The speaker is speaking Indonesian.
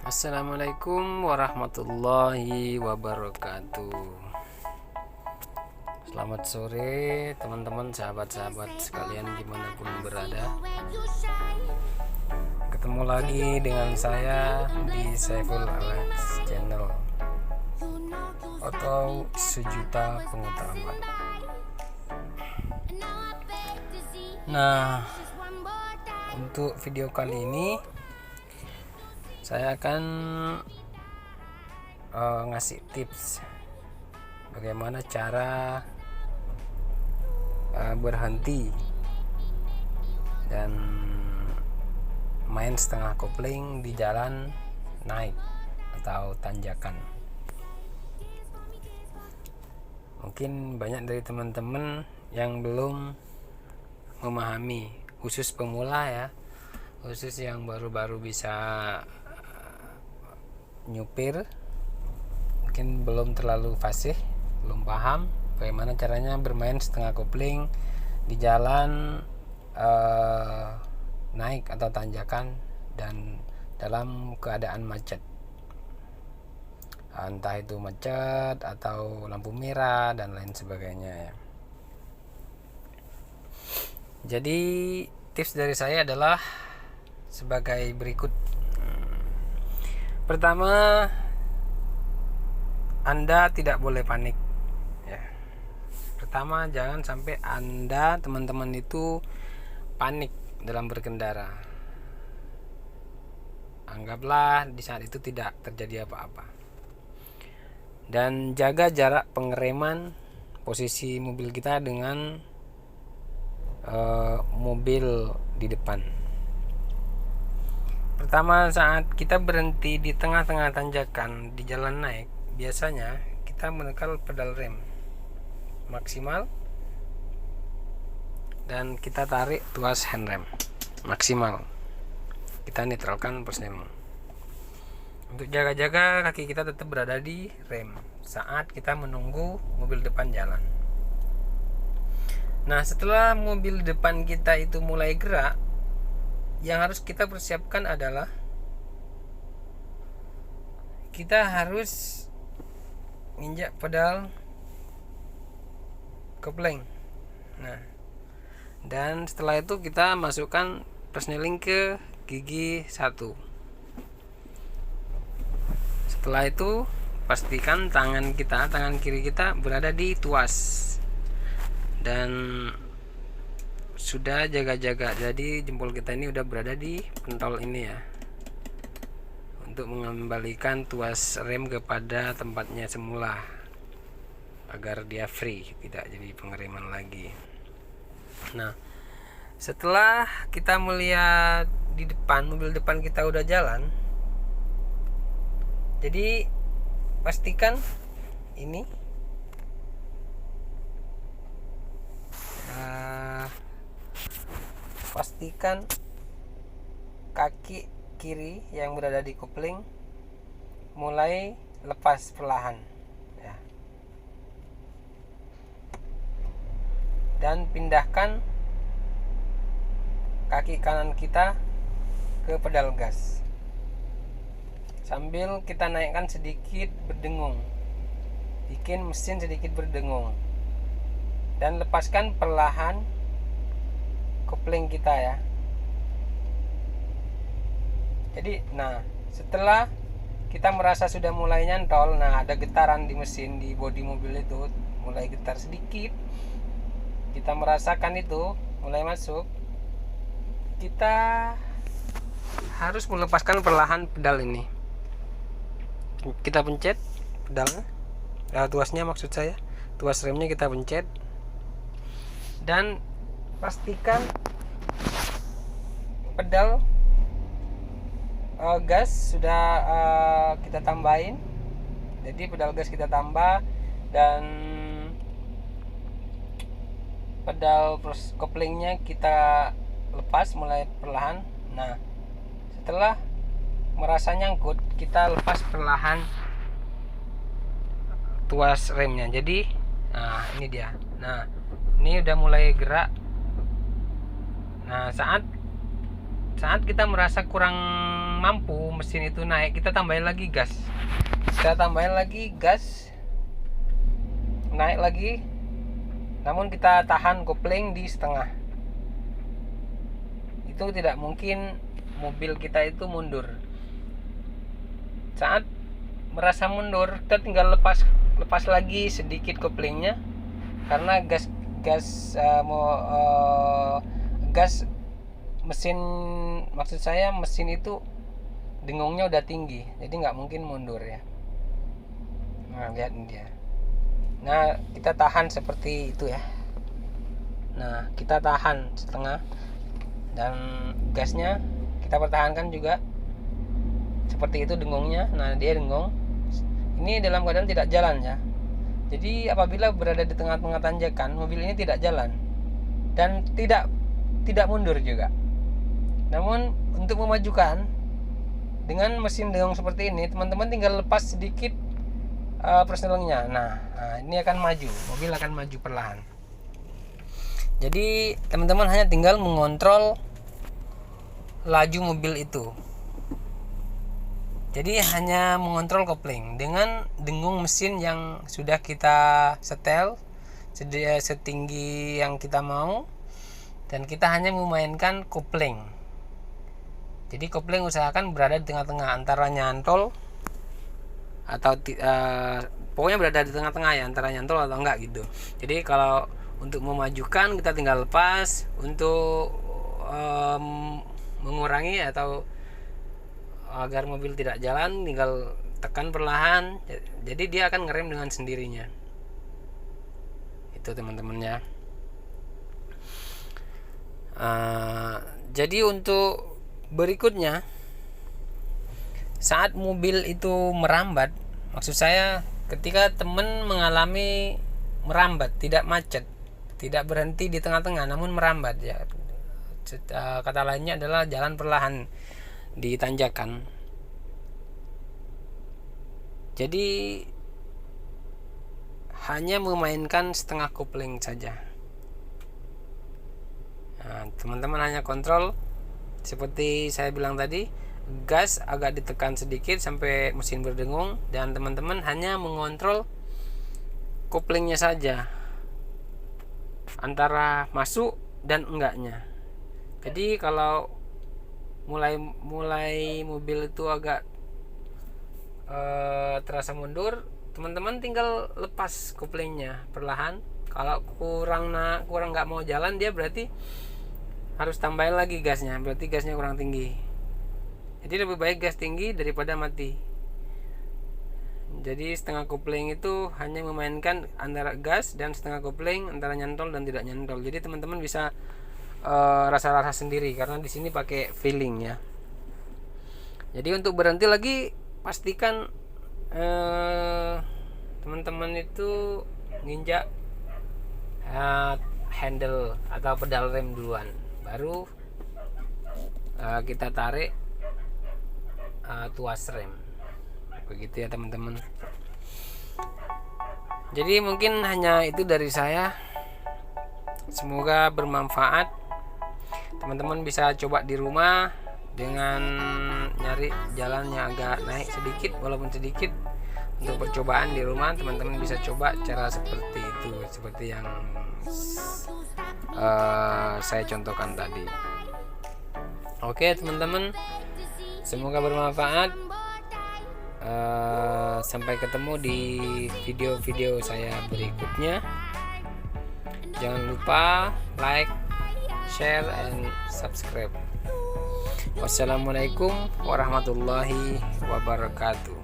Assalamualaikum warahmatullahi wabarakatuh. Selamat sore teman-teman, sahabat-sahabat sekalian dimanapun berada. Ketemu lagi dengan saya di Saiful Alex Channel atau Sejuta Pengetahuan. Nah, untuk video kali ini saya akan ngasih tips bagaimana cara berhenti dan main setengah kopling di jalan naik atau tanjakan. Mungkin banyak dari teman-teman yang belum memahami, khusus pemula ya, khusus yang baru-baru bisa nyupir, mungkin belum terlalu fasih, belum paham bagaimana caranya bermain setengah kopling di jalan naik atau tanjakan dan dalam keadaan macet, entah itu macet atau lampu merah dan lain sebagainya ya. Jadi tips dari saya adalah sebagai berikut. Pertama, Anda tidak boleh panik ya. Pertama, jangan sampai Anda, teman-teman itu panik dalam berkendara. Anggaplah di saat itu tidak terjadi apa-apa. Dan jaga jarak pengereman posisi mobil kita dengan mobil di depan. Pertama, saat kita berhenti di tengah-tengah tanjakan di jalan naik, biasanya kita menekan pedal rem maksimal dan kita tarik tuas handrem maksimal. Kita netralkan persnel untuk jaga-jaga kaki kita tetap berada di rem saat kita menunggu mobil depan jalan. Nah, setelah mobil depan kita itu mulai gerak, yang harus kita persiapkan adalah kita harus injak pedal kopling. Nah, dan setelah itu kita masukkan persneling ke gigi 1. Setelah itu pastikan tangan kiri kita berada di tuas dan sudah jaga-jaga, jadi jempol kita ini udah berada di pentol ini ya, untuk mengembalikan tuas rem kepada tempatnya semula agar dia free, tidak jadi pengereman lagi. Nah, setelah kita melihat di depan, mobil depan kita udah jalan, jadi pastikan ini pastikan kaki kiri yang berada di kopling mulai lepas perlahan ya. Dan pindahkan kaki kanan kita ke pedal gas sambil kita naikkan sedikit berdengung, bikin mesin sedikit berdengung, dan lepaskan perlahan kopling kita ya. Jadi, nah, setelah kita merasa sudah mulai nyantol, nah ada getaran di mesin, di bodi mobil itu mulai getar sedikit, kita merasakan itu mulai masuk, kita harus melepaskan perlahan pedal ini. Kita pencet pedalnya, tuasnya maksud saya, tuas remnya kita pencet, dan pastikan pedal gas sudah kita tambahin. Jadi pedal gas kita tambah dan pedal koplingnya kita lepas mulai perlahan. Nah, setelah merasa nyangkut, kita lepas perlahan tuas remnya. Jadi, nah ini dia. Nah, ini udah mulai gerak. Nah, saat kita merasa kurang mampu mesin itu naik, kita tambahin lagi gas. Naik lagi, namun kita tahan kopling di setengah. Itu tidak mungkin mobil kita itu mundur. Saat merasa mundur, kita tinggal lepas lagi sedikit koplingnya, karena gas mesin, maksud saya mesin itu dengungnya udah tinggi, jadi nggak mungkin mundur ya. Nah, lihat dia. Nah, kita tahan seperti itu ya. Nah, kita tahan setengah, dan gasnya kita pertahankan juga seperti itu dengungnya. Nah, dia dengung. Ini dalam keadaan tidak jalan ya. Jadi apabila berada di tengah-tengah tanjakan, mobil ini tidak jalan dan tidak mundur juga. Namun untuk memajukan dengan mesin dengung seperti ini, teman-teman tinggal lepas sedikit persnelingnya. Nah, ini akan maju, mobil akan maju perlahan. Jadi teman-teman hanya tinggal mengontrol laju mobil itu. Jadi hanya mengontrol kopling dengan dengung mesin yang sudah kita setel setinggi yang kita mau, dan kita hanya memainkan kopling. Jadi kopling usahakan berada di tengah-tengah antara nyantol atau pokoknya berada di tengah-tengah ya, antara nyantol atau enggak gitu. Jadi kalau untuk memajukan kita tinggal lepas, untuk mengurangi atau agar mobil tidak jalan tinggal tekan perlahan, jadi dia akan ngerem dengan sendirinya. Itu teman-teman ya. Jadi untuk berikutnya, saat mobil itu merambat, maksud saya ketika teman mengalami merambat, tidak macet, tidak berhenti di tengah-tengah namun merambat ya, kata lainnya adalah jalan perlahan di tanjakan. Jadi hanya memainkan setengah kopling saja. Nah, teman-teman hanya kontrol seperti saya bilang tadi, gas agak ditekan sedikit sampai mesin berdengung, dan teman-teman hanya mengontrol koplingnya saja antara masuk dan enggaknya. Jadi kalau mulai mobil itu agak terasa mundur, teman-teman tinggal lepas koplingnya perlahan. Kalau kurang nggak mau jalan, dia berarti harus tambahin lagi gasnya, berarti gasnya kurang tinggi. Jadi lebih baik gas tinggi daripada mati. Jadi setengah kopling itu hanya memainkan antara gas, dan setengah kopling antara nyantol dan tidak nyantol. Jadi teman-teman bisa rasa-rasa sendiri, karena di sini pakai feeling ya. Jadi untuk berhenti lagi, pastikan teman-teman itu nginjak handle atau pedal rem duluan, baru kita tarik tuas rem, begitu ya teman-teman. Jadi mungkin hanya itu dari saya, semoga bermanfaat. Teman-teman bisa coba di rumah dengan nyari jalan yang agak naik sedikit, walaupun sedikit. Untuk percobaan di rumah, teman-teman bisa coba cara seperti itu, seperti yang saya contohkan tadi. Oke teman-teman, semoga bermanfaat. Sampai ketemu di video-video saya berikutnya. Jangan lupa like, share, and subscribe. Wassalamualaikum warahmatullahi wabarakatuh.